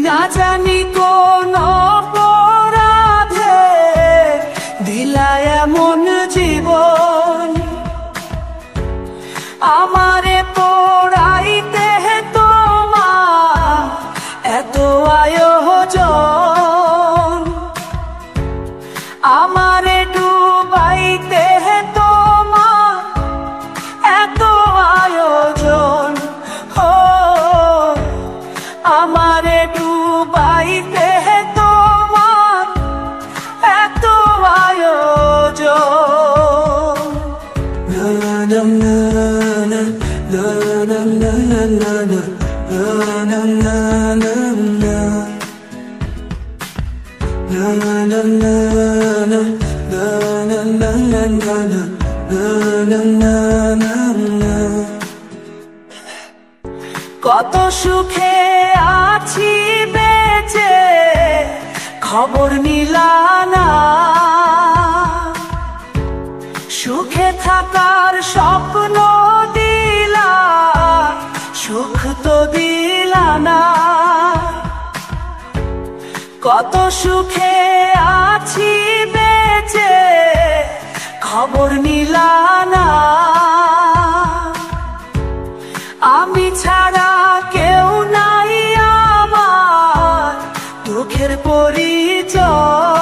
না জানি কোন অপরাধে দিলা এমন জীবন, আমারে পোড়াইতে তোমার এত আয়োজন, আমারে ডুবাইতে তোমার এত আয়োজন। ও আমারে ডুবাইতে তোমার এত আয়োজন। কত সুখে আছি বেঁচে খবর নিলা না, সুখে থাকার স্বপ্ন দিলা সুখ তো দিলা না। কত সুখে আছি বেঁচে খবর নিলা না, আমি ছাড়া কেউ নাই আমার দুঃখের পরিচয়,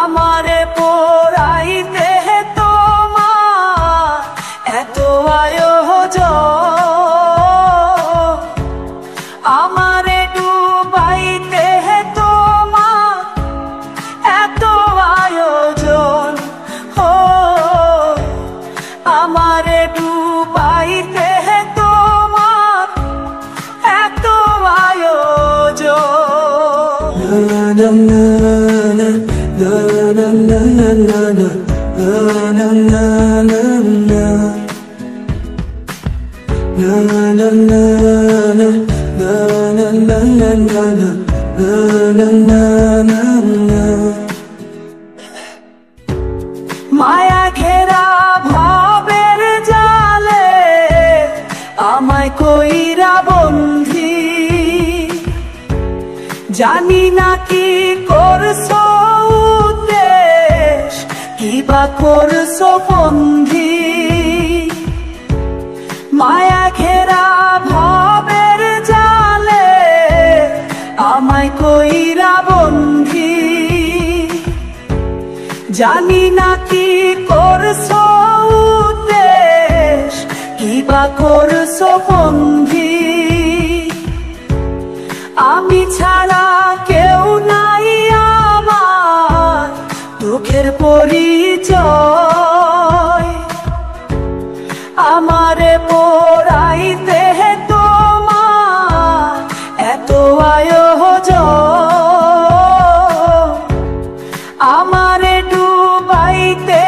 আমারে পোড়াইতে তোমার এত আয়োজন, আমারে ডুবাইতে তোমার এত আয়োজন। ও আমারে ডুবাইতে তোমার এত আয়োজন। মায়া ঘেরা ভাবের জালে আমায় কইরা বন্ধি, জানি না কি করছো উদ্দেশ কিবা করছো বন্ধি। মায়া ঘেরা ভাবের জালে আমায় কইরা বন্ধি, জানি না কি করছো উদ্দেশ কিবা করছো বন্ধি। আমি ছাড়া কেউ নাই আমার দুঃখের পরিচয়, আমারে পোড়াইতে তোমার এত আয়োজন, আমারে ডুবাইতে